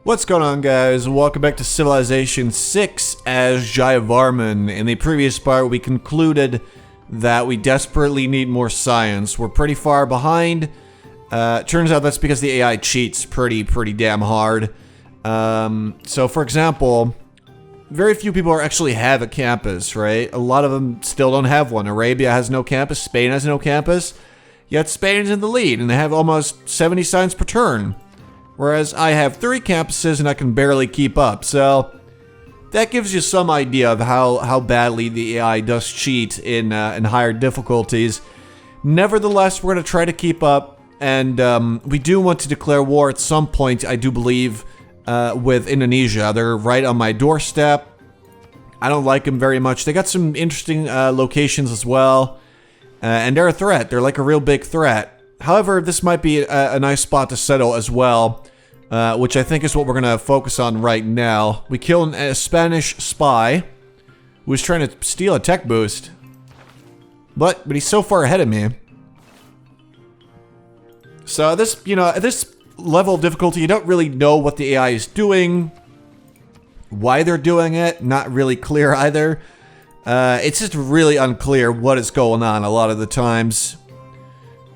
What's going on, guys? Welcome back to Civilization 6 as Jayavarman. In the previous part, we concluded that we desperately need more science. We're pretty far behind. Turns out that's because the AI cheats pretty damn hard. So, for example, very few people actually have a campus, right? A lot of them still don't have one. Arabia has no campus. Spain has no campus. Yet Spain's in the lead, and they have almost 70 science per turn. Whereas I have 3 campuses and I can barely keep up. So that gives you some idea of how badly the AI does cheat in higher difficulties. Nevertheless, we're going to try to keep up. And we do want to declare war at some point, I do believe, with Indonesia. They're right on my doorstep. I don't like them very much. They got some interesting locations as well. And they're a threat. They're like a real big threat. However, this might be a nice spot to settle as well, which I think is what we're going to focus on right now. We killed a Spanish spy who was trying to steal a tech boost. But he's so far ahead of me. So this, at this level of difficulty, you don't really know what the AI is doing, why they're doing it, not really clear either. It's just really unclear what is going on a lot of the times.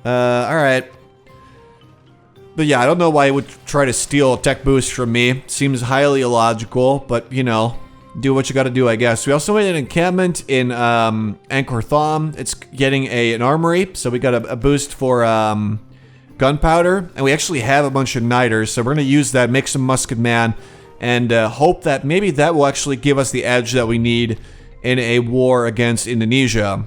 Alright. But yeah, I don't know why he would try to steal a tech boost from me. Seems highly illogical, but do what you gotta do, I guess. We also made an encampment in Angkor Thom. It's getting an armory, so we got a boost for gunpowder, and we actually have a bunch of niters, so we're gonna use that, make some musket man, and hope that maybe that will actually give us the edge that we need in a war against Indonesia.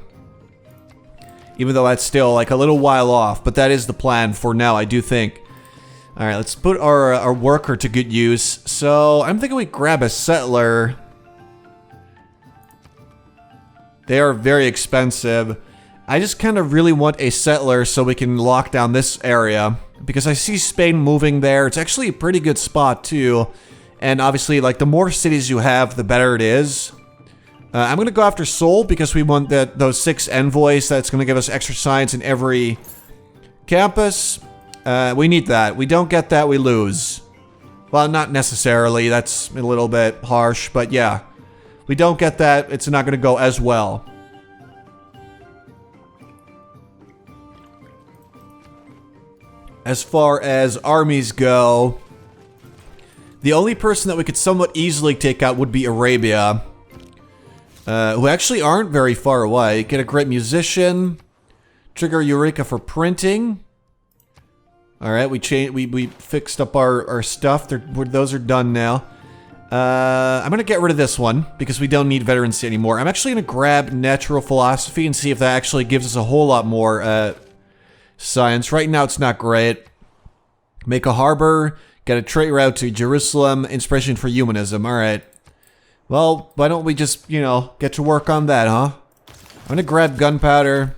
Even though that's still like a little while off, but that is the plan for now, I do think. Alright, let's put our worker to good use. So, I'm thinking we grab a settler. They are very expensive. I just kind of really want a settler so we can lock down this area. Because I see Spain moving there. It's actually a pretty good spot too. And obviously, like, the more cities you have, the better it is. I'm going to go after Seoul because we want those 6 envoys. That's going to give us extra science in every campus. We need that. We don't get that, we lose. Well, not necessarily. That's a little bit harsh, but yeah. We don't get that, it's not going to go as well. As far as armies go, the only person that we could somewhat easily take out would be Arabia. Who actually aren't very far away. Get a great musician. Trigger Eureka for printing. Alright, we fixed up our stuff. Those are done now. I'm gonna get rid of this one because we don't need veterancy anymore. I'm actually gonna grab natural philosophy and see if that actually gives us a whole lot more science. Right now it's not great. Make a harbor. Get a trade route to Jerusalem. Inspiration for humanism. Alright. Well, why don't we just, get to work on that, huh? I'm gonna grab gunpowder.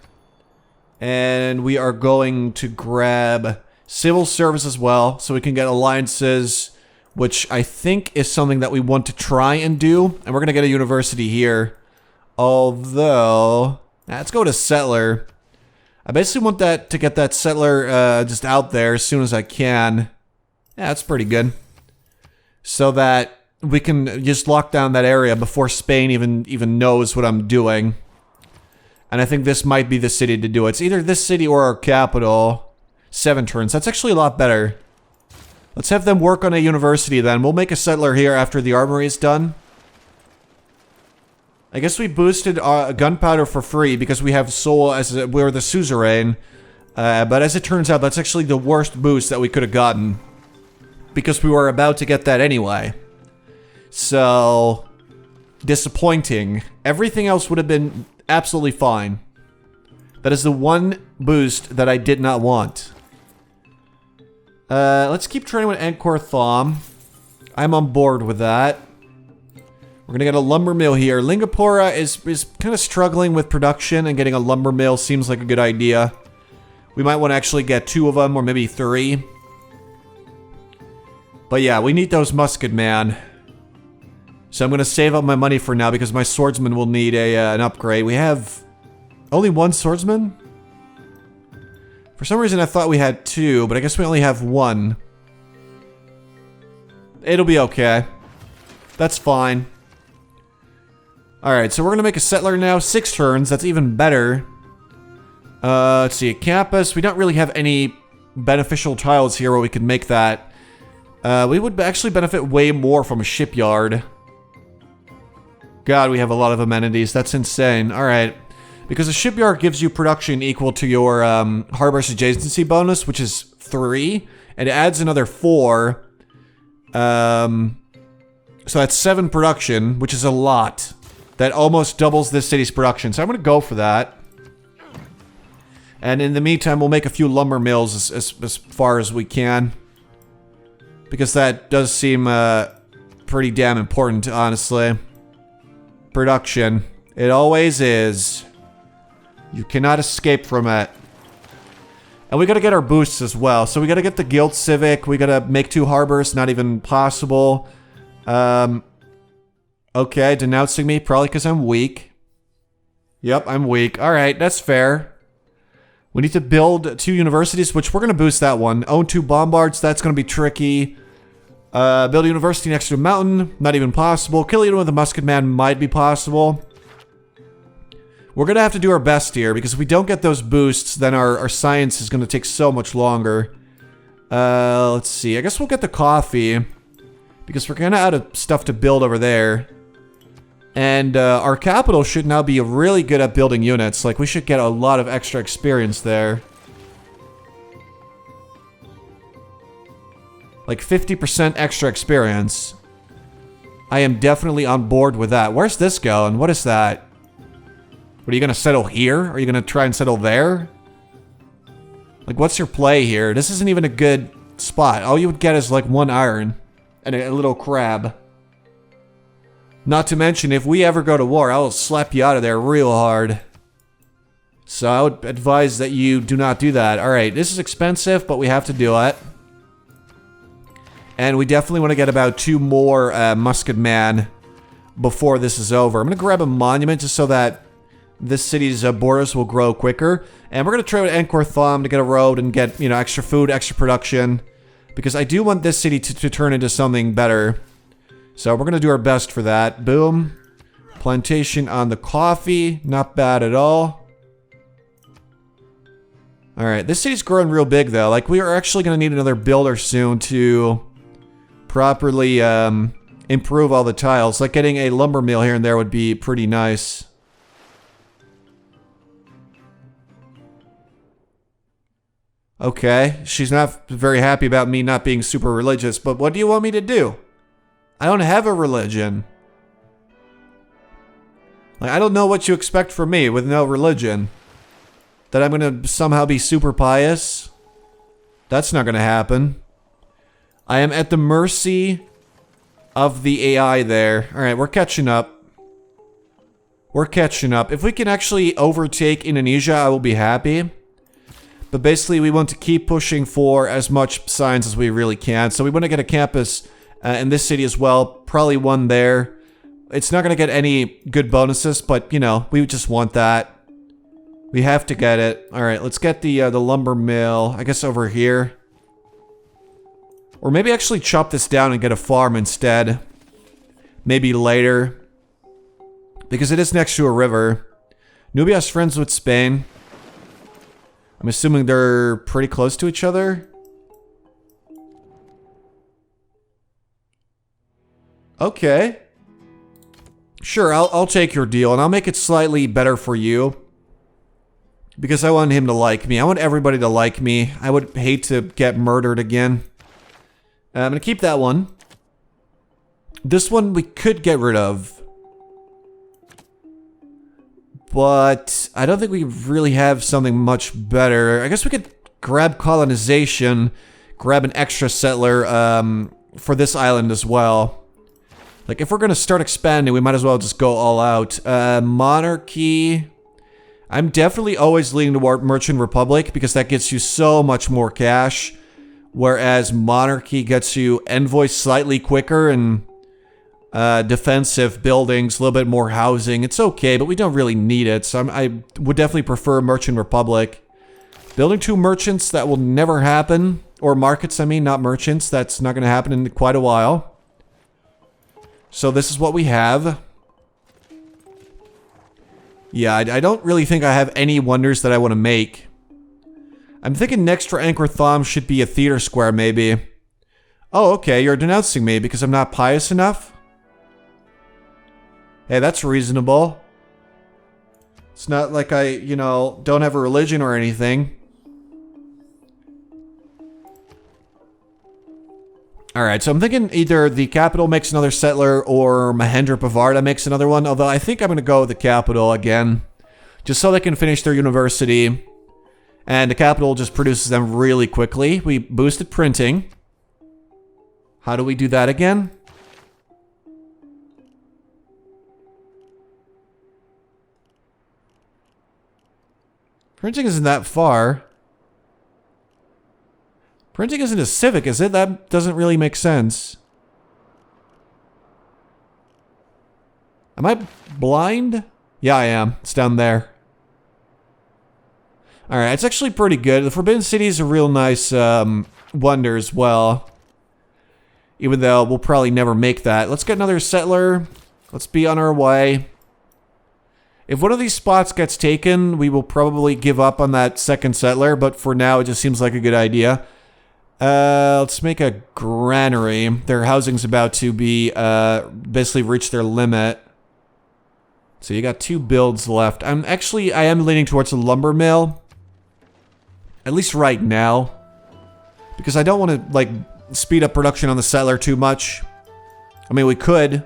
And we are going to grab civil service as well, so we can get alliances, which I think is something that we want to try and do. And we're gonna get a university here. Although, let's go to settler. I basically want to get that settler just out there as soon as I can. Yeah, that's pretty good. So that we can just lock down that area before Spain even knows what I'm doing. And I think this might be the city to do it. It's either this city or our capital. 7 turns. That's actually a lot better. Let's have them work on a university then. We'll make a settler here after the armory is done. I guess we boosted gunpowder for free because we have Seoul as we're the suzerain. But as it turns out, that's actually the worst boost that we could have gotten. Because we were about to get that anyway. So, disappointing. Everything else would have been absolutely fine. That is the one boost that I did not want. Let's keep trying with Angkor Thom. I'm on board with that. We're gonna get a lumber mill here. Lingapura is kind of struggling with production, and getting a lumber mill seems like a good idea. We might want to actually get 2 of them, or maybe 3. But yeah, we need those musket man. So I'm going to save up my money for now because my swordsman will need an upgrade. We have only 1 swordsman? For some reason I thought we had 2, but I guess we only have 1. It'll be okay. That's fine. Alright, so we're gonna make a settler now. 6 turns, that's even better. Let's see, a campus. We don't really have any beneficial tiles here where we could make that. We would actually benefit way more from a shipyard. God, we have a lot of amenities. That's insane. Alright. Because a shipyard gives you production equal to your harbor's adjacency bonus, which is 3. And it adds another 4. So that's 7 production, which is a lot. That almost doubles this city's production. So I'm going to go for that. And in the meantime, we'll make a few lumber mills as far as we can. Because that does seem pretty damn important, honestly. Production. It always is. You cannot escape from it. And we gotta get our boosts as well. So we gotta get the Guild Civic. We gotta make 2 harbors. Not even possible. Okay, denouncing me. Probably because I'm weak. Yep, I'm weak. Alright, that's fair. We need to build 2 universities, which we're gonna boost that one. Own 2 bombards. That's gonna be tricky. Build a university next to a mountain. Not even possible. Kill anyone with a musket man might be possible. We're gonna have to do our best here, because if we don't get those boosts, then our science is gonna take so much longer. Let's see. I guess we'll get the coffee, because we're kinda out of stuff to build over there. And our capital should now be really good at building units. Like, we should get a lot of extra experience there. Like 50% extra experience. I am definitely on board with that. Where's this going? What is that? What, are you gonna settle here? Are you gonna try and settle there? Like, what's your play here? This isn't even a good spot. All you would get is like 1 iron and a little crab. Not to mention, if we ever go to war, I will slap you out of there real hard. So I would advise that you do not do that. Alright, this is expensive, but we have to do it. And we definitely want to get about 2 more musket man before this is over. I'm going to grab a monument just so that this city's borders will grow quicker. And we're going to try with Angkor Thom to get a road and get, you know, extra food, extra production. Because I do want this city to turn into something better. So we're going to do our best for that. Boom. Plantation on the coffee. Not bad at all. Alright, this city's growing real big though. Like, we are actually going to need another builder soon to properly improve all the tiles. Like, getting a lumber mill here and there would be pretty nice. Okay, she's not very happy about me not being super religious, but what do you want me to do? I don't have a religion. Like, I don't know what you expect from me with no religion. That I'm gonna somehow be super pious? That's not gonna happen. I am at the mercy of the AI there. Alright, we're catching up. We're catching up. If we can actually overtake Indonesia, I will be happy. But basically, we want to keep pushing for as much science as we really can. So we want to get a campus in this city as well. Probably one there. It's not going to get any good bonuses, but, you know, we just want that. We have to get it. Alright, let's get the lumber mill, I guess, over here. Or maybe actually chop this down and get a farm instead. Maybe later. Because it is next to a river. Nubia's friends with Spain. I'm assuming they're pretty close to each other. Okay. Sure, I'll take your deal, and I'll make it slightly better for you. Because I want him to like me. I want everybody to like me. I would hate to get murdered again. I'm gonna keep that one. This one we could get rid of. But I don't think we really have something much better. I guess we could grab colonization, grab an extra settler for this island as well. Like, if we're going to start expanding, we might as well just go all out. Monarchy. I'm definitely always leaning toward Merchant Republic because that gets you so much more cash. Whereas Monarchy gets you envoy slightly quicker and defensive buildings, a little bit more housing. It's okay, but we don't really need it. So I would definitely prefer Merchant Republic. Building 2 merchants, that will never happen. Or markets, I mean, not merchants. That's not going to happen in quite a while. So this is what we have. Yeah, I don't really think I have any wonders that I want to make. I'm thinking next for Angkor Thom should be a theater square, maybe. Oh, okay, you're denouncing me because I'm not pious enough? Hey, that's reasonable. It's not like I, you know, don't have a religion or anything. Alright, so I'm thinking either the capital makes another settler or Mahendra Pavarda makes another one. Although I think I'm going to go with the capital again. Just so they can finish their university. And the capital just produces them really quickly. We boosted printing. How do we do that again? Printing isn't that far. Printing isn't a civic, is it? That doesn't really make sense. Am I blind? Yeah, I am. It's down there. Alright, it's actually pretty good. The Forbidden City is a real nice wonder as well. Even though we'll probably never make that. Let's get another settler. Let's be on our way. If one of these spots gets taken, we will probably give up on that second settler. But for now, it just seems like a good idea. Let's make a granary. Their housing's about to be, basically reach their limit. So you got 2 builds left. I am leaning towards the lumber mill. At least right now. Because I don't want to, like, speed up production on the settler too much. I mean, we could.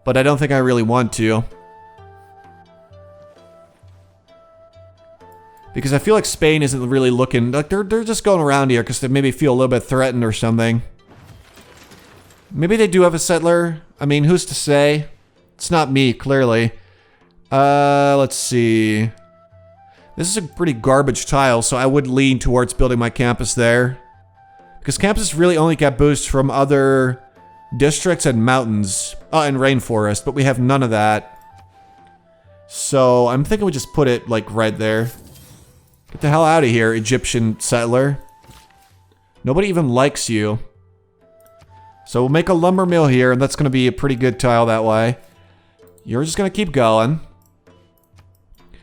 But I don't think I really want to. Because I feel like Spain isn't really looking... Like, they're just going around here because they maybe feel a little bit threatened or something. Maybe they do have a settler. I mean, who's to say? It's not me, clearly. Let's see. This is a pretty garbage tile, so I would lean towards building my campus there. Because campuses really only get boosts from other districts and mountains. Oh, and rainforest, but we have none of that. So, I'm thinking we just put it, like, right there. Get the hell out of here, Egyptian settler. Nobody even likes you. So we'll make a lumber mill here, and that's going to be a pretty good tile that way. You're just going to keep going.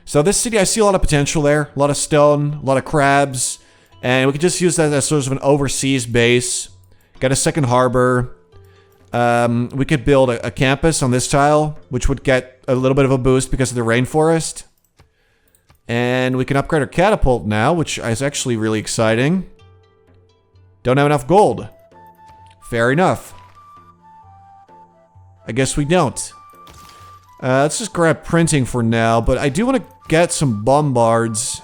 So this city, I see a lot of potential there. A lot of stone, a lot of crabs. And we could just use that as sort of an overseas base. Get a second harbor. We could build a campus on this tile, which would get a little bit of a boost because of the rainforest. And we can upgrade our catapult now, which is actually really exciting. Don't have enough gold. Fair enough. I guess we don't. Let's just grab printing for now, but I do want to get some bombards.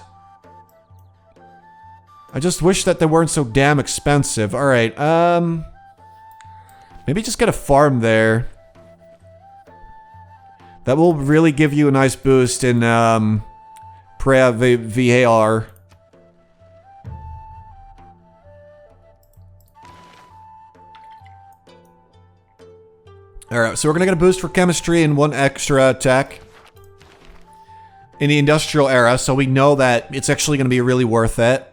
I just wish that they weren't so damn expensive. Alright, maybe just get a farm there. That will really give you a nice boost in, VAR. Alright, so we're gonna get a boost for chemistry and 1 extra attack in the industrial era, so we know that it's actually gonna be really worth it.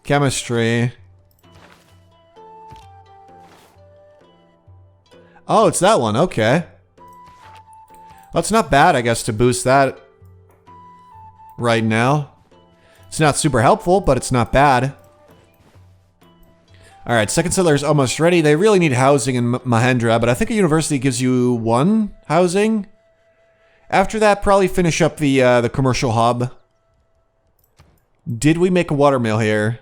Chemistry. Oh, it's that one. Okay. Well, it's not bad, I guess, to boost that right now. It's not super helpful, but it's not bad. Alright, second settler is almost ready. They really need housing in Mahendra, but I think a university gives you 1 housing. After that, probably finish up the commercial hub. Did we make a watermill here?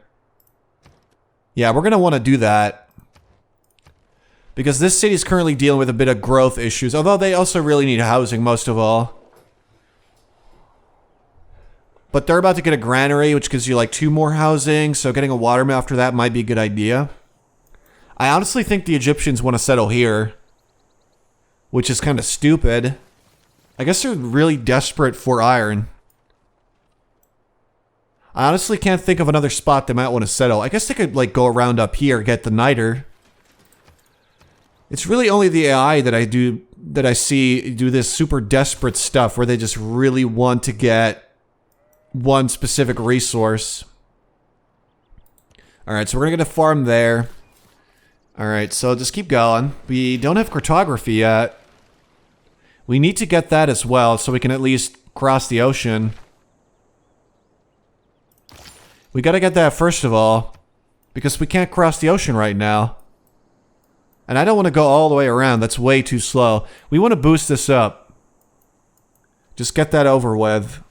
Yeah, we're going to want to do that. Because this city is currently dealing with a bit of growth issues, although they also really need housing most of all. But they're about to get a granary, which gives you like 2 more housing, so getting a watermill after that might be a good idea. I honestly think the Egyptians want to settle here, which is kind of stupid. I guess they're really desperate for iron. I honestly can't think of another spot they might want to settle. I guess they could like go around up here, get the niter. It's really only the AI that I see do this super desperate stuff where they just really want to get one specific resource. Alright, so we're gonna get a farm there. Alright, so just keep going. We don't have cartography yet. We need to get that as well, so we can at least cross the ocean. We gotta get that first of all, because we can't cross the ocean right now. And I don't want to go all the way around, that's way too slow. We want to boost this up. Just get that over with.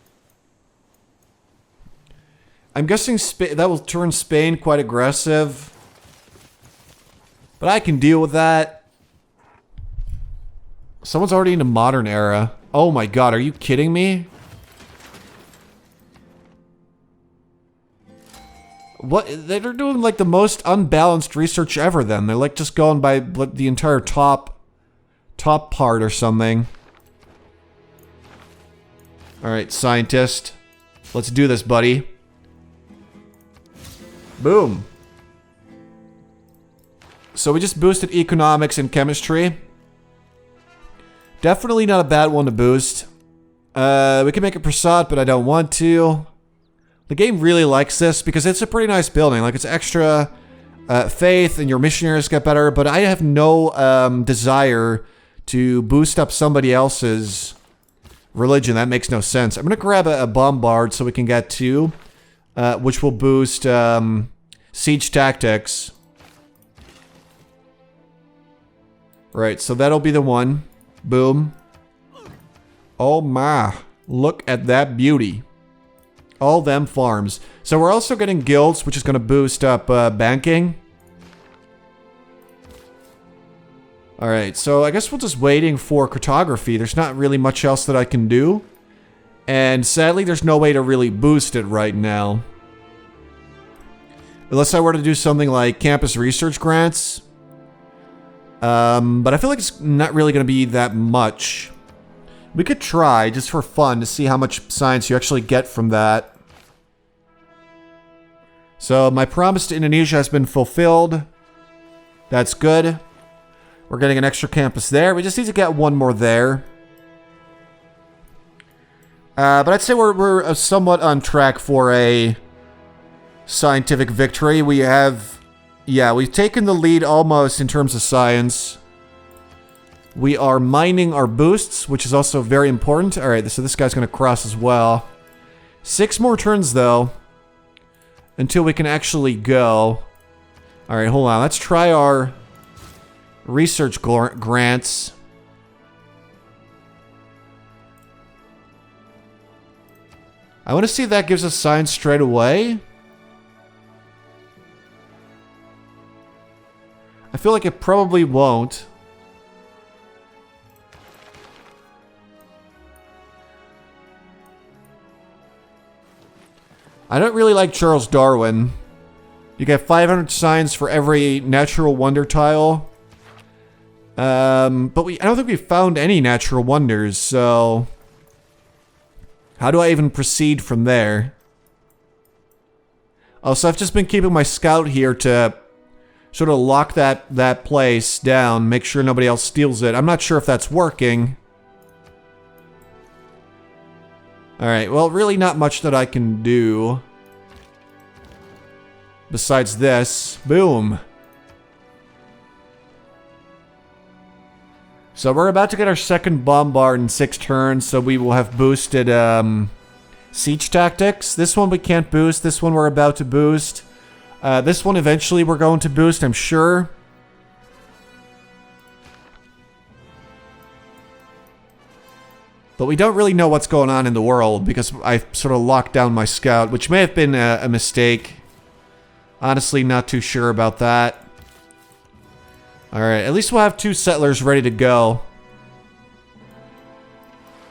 I'm guessing that will turn Spain quite aggressive. But I can deal with that. Someone's already in the modern era. Oh my god, are you kidding me? What? They're doing like the most unbalanced research ever then. They're like just going by the entire top part or something. Alright, scientist. Let's do this, buddy. Boom. So we just boosted economics and chemistry. Definitely not a bad one to boost. We can make it Prasad, but I don't want to. The game really likes this because it's a pretty nice building. Like, it's extra faith and your missionaries get better, but I have no desire to boost up somebody else's religion. That makes no sense. I'm going to grab a bombard so we can get 2, which will boost siege tactics. Right, so that'll be the one. Boom. Oh my, look at that beauty. All them farms. So we're also getting guilds, which is going to boost up banking. Alright, so I guess we're just waiting for cartography. There's not really much else that I can do. And sadly, there's no way to really boost it right now. Unless I were to do something like campus research grants. But I feel like it's not really going to be that much. We could try, just for fun, to see how much science you actually get from that. So, my promise to Indonesia has been fulfilled. That's good. We're getting an extra campus there. We just need to get one more there. But I'd say we're somewhat on track for a scientific victory. We have... Yeah, we've taken the lead almost in terms of science. We are mining our boosts, which is also very important. Alright, so this guy's going to cross as well. 6 more turns, though, until we can actually go. Alright, hold on. Let's try our research grants. I want to see if that gives us science straight away. I feel like it probably won't. I don't really like Charles Darwin. You get 500 signs for every natural wonder tile. But I don't think we found any natural wonders, so... How do I even proceed from there? Also, I've just been keeping my scout here to sort of lock that place down, make sure nobody else steals it. I'm not sure if that's working. Alright, well, really not much that I can do. Besides this. Boom. So we're about to get our second bombard in 6 turns, so we will have boosted siege tactics. This one we can't boost, this one we're about to boost. This one eventually we're going to boost, I'm sure. But we don't really know what's going on in the world because I sort of locked down my scout, which may have been a mistake. Honestly, not too sure about that. Alright, at least we'll have 2 settlers ready to go.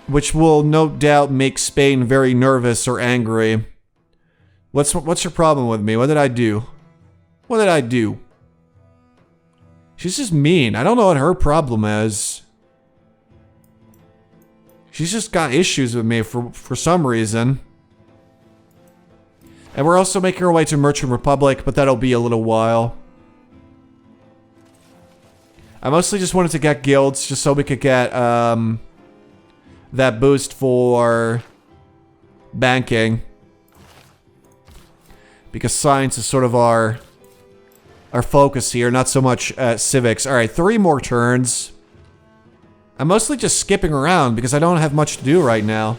Which will no doubt make Spain very nervous or angry. What's your problem with me? What did I do? What did I do? She's just mean. I don't know what her problem is. She's just got issues with me for some reason. And we're also making our way to Merchant Republic, but that'll be a little while. I mostly just wanted to get guilds, just so we could get that boost for banking. because science is sort of our focus here, not so much civics. All right, 3 more turns. I'm mostly just skipping around because I don't have much to do right now.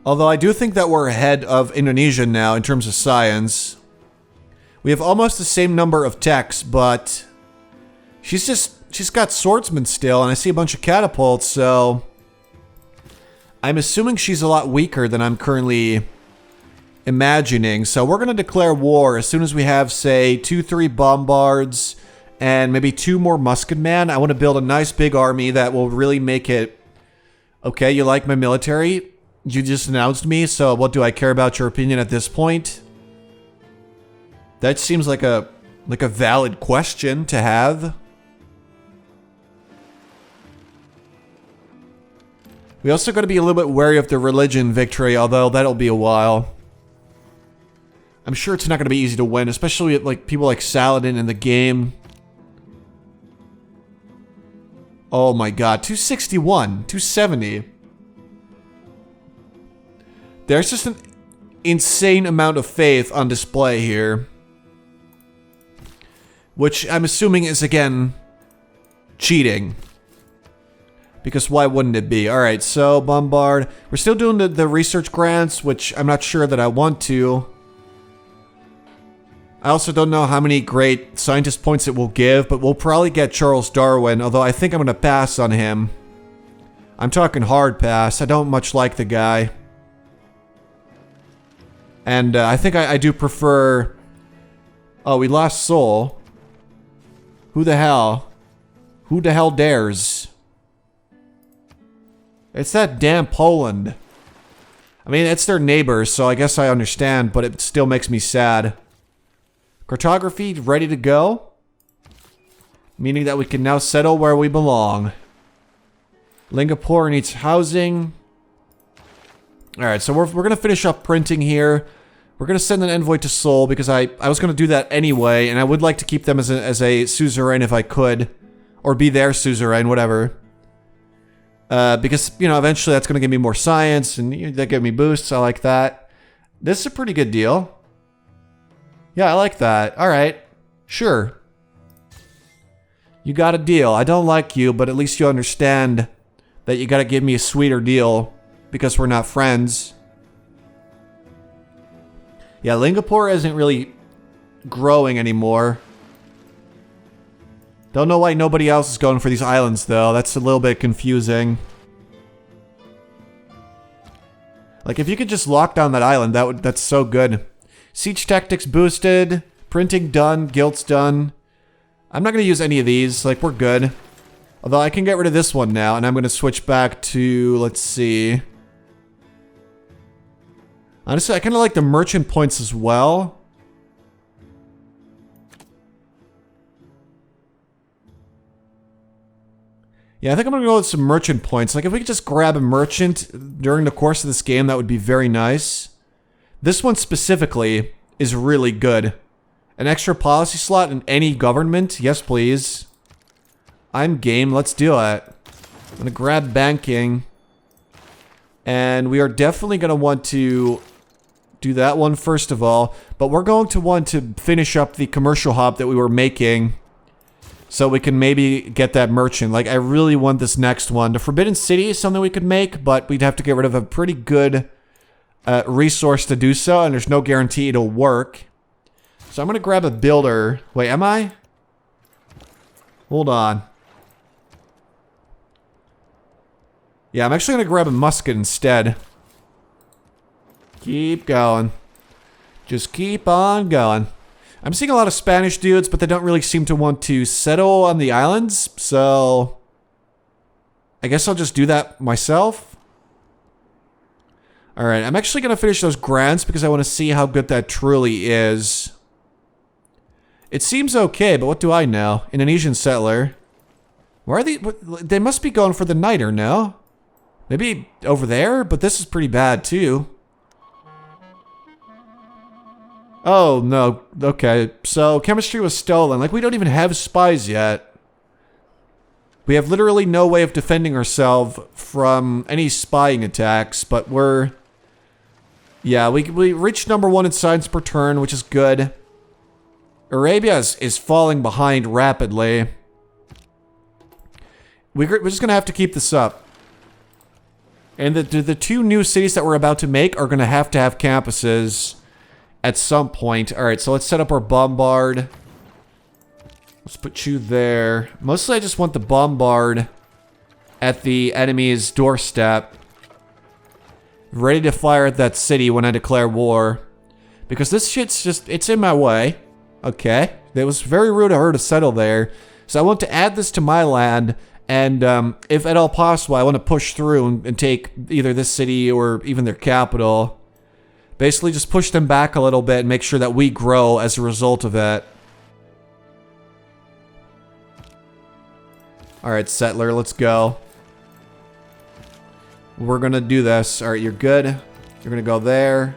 Although I do think that we're ahead of Indonesia now in terms of science. We have almost the same number of techs, but she's got swordsmen still, and I see a bunch of catapults, so I'm assuming she's a lot weaker than I'm currently imagining. So we're going to declare war as soon as we have, say, 2-3 bombards and maybe 2 more musketmen. I want to build a nice big army that will really make it... Okay, you like my military? You just announced me, so what do I care about your opinion at this point? That seems like a valid question to have. We also got to be a little bit wary of the religion victory, although that'll be a while. I'm sure it's not going to be easy to win, especially with like people like Saladin in the game. Oh my god, 261, 270. There's just an insane amount of faith on display here. Which I'm assuming is, again, cheating. Because why wouldn't it be? Alright, so bombard. We're still doing the research grants, which I'm not sure that I want to. I also don't know how many great scientist points it will give, but we'll probably get Charles Darwin, although I think I'm going to pass on him. I'm talking hard pass. I don't much like the guy. And I think I do prefer... Oh, we lost Seoul. Who the hell? Who the hell dares? It's that damn Poland. I mean, it's their neighbors, so I guess I understand, but it still makes me sad. Cartography ready to go. Meaning that we can now settle where we belong. Singapore needs housing. Alright, so we're going to finish up printing here. We're going to send an envoy to Seoul because I was going to do that anyway, and I would like to keep them as a suzerain if I could. Or be their suzerain, whatever. Because, you know, eventually that's going to give me more science, and that give me boosts. I like that. This is a pretty good deal. Yeah, I like that. Alright. Sure. You got a deal. I don't like you, but at least you understand that you got to give me a sweeter deal because we're not friends. Yeah, Singapore isn't really growing anymore. Don't know why nobody else is going for these islands, though. That's a little bit confusing. Like, if you could just lock down that island, that's so good. Siege tactics boosted. Printing done. Guilds done. I'm not going to use any of these. Like, we're good. Although I can get rid of this one now, and I'm going to switch back to, let's see... Honestly, I kind of like the merchant points as well. Yeah, I think I'm going to go with some merchant points. Like, if we could just grab a merchant during the course of this game, that would be very nice. This one specifically is really good. An extra policy slot in any government? Yes, please. I'm game. Let's do it. I'm going to grab banking. And we are definitely going to want to... do that one first of all, but we're going to want to finish up the commercial hub that we were making so we can maybe get that merchant. Like, I really want this next one. The Forbidden City is something we could make, but we'd have to get rid of a pretty good resource to do so, and there's no guarantee it'll work. So I'm going to grab a builder. Wait, am I? Hold on. Yeah, I'm actually going to grab a musket instead. Keep going. Just keep on going. I'm seeing a lot of Spanish dudes, but they don't really seem to want to settle on the islands, so... I guess I'll just do that myself. Alright, I'm actually going to finish those grants because I want to see how good that truly is. It seems okay, but what do I know? Indonesian settler. Where are they? They must be going for the niter, no? Maybe over there? But this is pretty bad, too. Oh, no. Okay. So, chemistry was stolen. Like, we don't even have spies yet. We have literally no way of defending ourselves from any spying attacks, but we're... Yeah, we reached #1 in science per turn, which is good. Arabia is falling behind rapidly. We're just going to have to keep this up. And the 2 new cities that we're about to make are going to have campuses at some point. Alright, so let's set up our bombard. Let's put you there. Mostly I just want the bombard at the enemy's doorstep. Ready to fire at that city when I declare war. Because this shit's just, it's in my way. Okay. It was very rude of her to settle there. So I want to add this to my land. And if at all possible, I want to push through and take either this city or even their capital. Basically just push them back a little bit and make sure that we grow as a result of it. Alright, settler, let's go. We're gonna do this. Alright, you're good. You're gonna go there.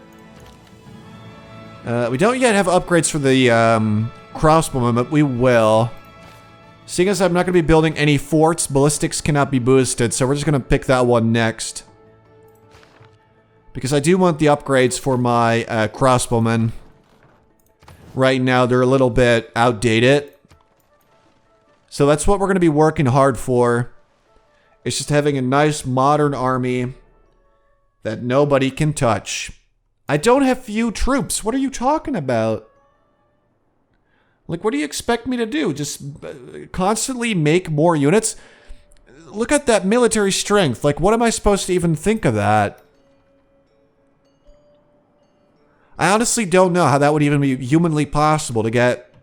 We don't yet have upgrades for the crossbowmen, but we will. Seeing as I'm not going to be building any forts, ballistics cannot be boosted, so we're just going to pick that one next. Because I do want the upgrades for my crossbowmen. Right now, they're a little bit outdated. So that's what we're going to be working hard for. It's just having a nice modern army that nobody can touch. I don't have few troops. What are you talking about? Like, what do you expect me to do? Just constantly make more units? Look at that military strength. Like, what am I supposed to even think of that? I honestly don't know how that would even be humanly possible to get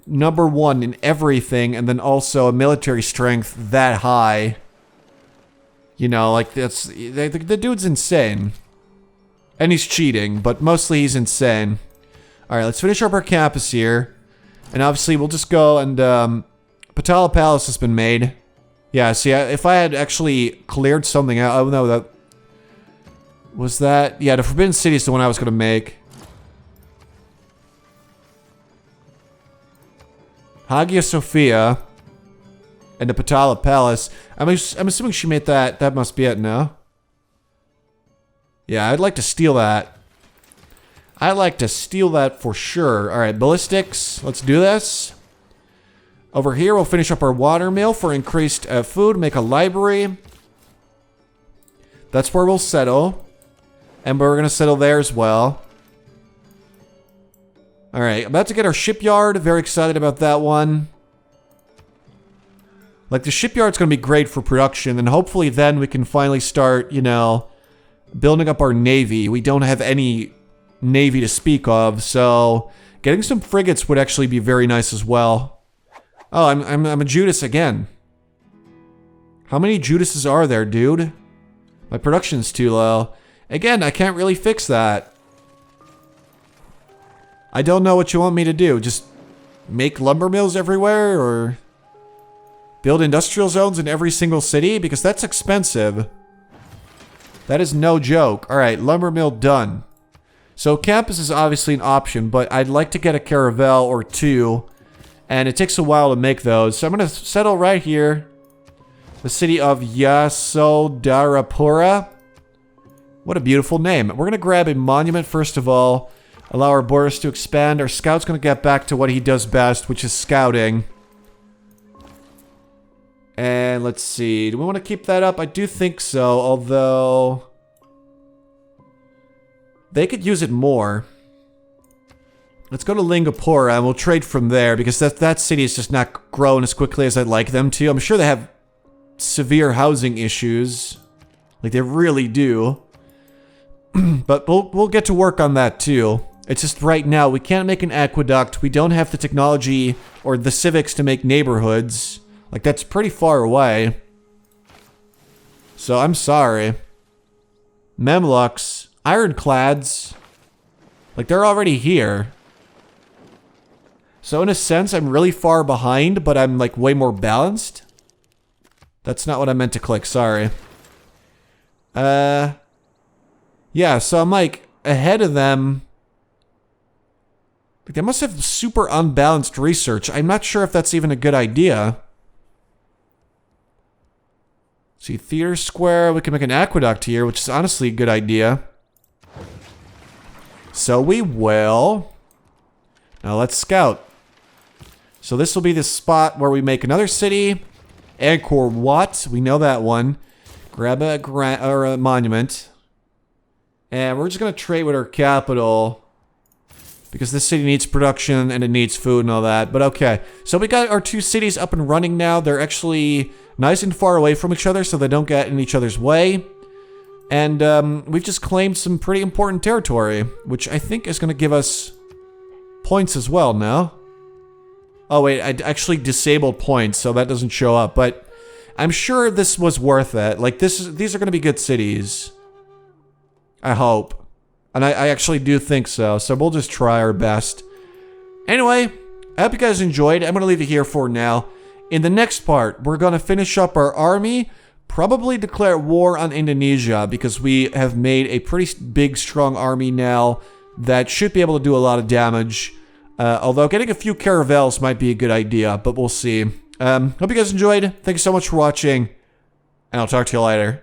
#1 in everything and then also a military strength that high. You know, like, that's... The dude's insane. And he's cheating, but mostly he's insane. Alright, let's finish up our campus here. And obviously, we'll just go and, Patala Palace has been made. Yeah, see, if I had actually cleared something out... Oh, no, that... Was that... Yeah, the Forbidden City is the one I was going to make. Hagia Sophia. And the Patala Palace. I'm assuming she made that. That must be it, no? Yeah, I'd like to steal that. I'd like to steal that for sure. Alright, ballistics. Let's do this. Over here, we'll finish up our water mill for increased food. Make a library. That's where we'll settle. And we're going to settle there as well. Alright, about to get our shipyard. Very excited about that one. Like, the shipyard's going to be great for production. And hopefully then we can finally start, you know, building up our navy. We don't have any navy to speak of, so getting some frigates would actually be very nice as well. Oh, I'm a Judas again. How many Judases are there, dude? My production's too low. Again, I can't really fix that. I don't know what you want me to do. Just make lumber mills everywhere, or build industrial zones in every single city? Because that's expensive. That is no joke. Alright, lumber mill done. So campus is obviously an option, but I'd like to get a caravel or 2. And it takes a while to make those. So I'm going to settle right here. The city of Yasodharapura. What a beautiful name. We're going to grab a monument first of all. Allow our borders to expand. Our scout's going to get back to what he does best, which is scouting. And let's see. Do we want to keep that up? I do think so, although... They could use it more. Let's go to Lingapura and we'll trade from there because that city is just not growing as quickly as I'd like them to. I'm sure they have severe housing issues. Like, they really do. But we'll get to work on that too. It's just right now, we can't make an aqueduct. We don't have the technology or the civics to make neighborhoods. Like, that's pretty far away. So, I'm sorry. Memluks. Ironclads. Like, they're already here. So, in a sense, I'm really far behind, but I'm, like, way more balanced. That's not what I meant to click, sorry. Yeah, so I'm, like, ahead of them. Like, they must have super unbalanced research. I'm not sure if that's even a good idea. See, Theater Square. We can make an aqueduct here, which is honestly a good idea. So we will. Now let's scout. So this will be the spot where we make another city. Angkor Wat. We know that one. Grab a monument. And we're just going to trade with our capital. Because this city needs production and it needs food and all that. But okay. So we got our two cities up and running now. They're actually nice and far away from each other so they don't get in each other's way. And we've just claimed some pretty important territory. Which I think is going to give us points as well now. Oh wait, I actually disabled points so that doesn't show up. But I'm sure this was worth it. Like these are going to be good cities. I hope. And I actually do think so. So we'll just try our best. Anyway, I hope you guys enjoyed. I'm going to leave it here for now. In the next part, we're going to finish up our army. Probably declare war on Indonesia. Because we have made a pretty big, strong army now. That should be able to do a lot of damage. Although getting a few caravels might be a good idea. But we'll see. Hope you guys enjoyed. Thank you so much for watching. And I'll talk to you later.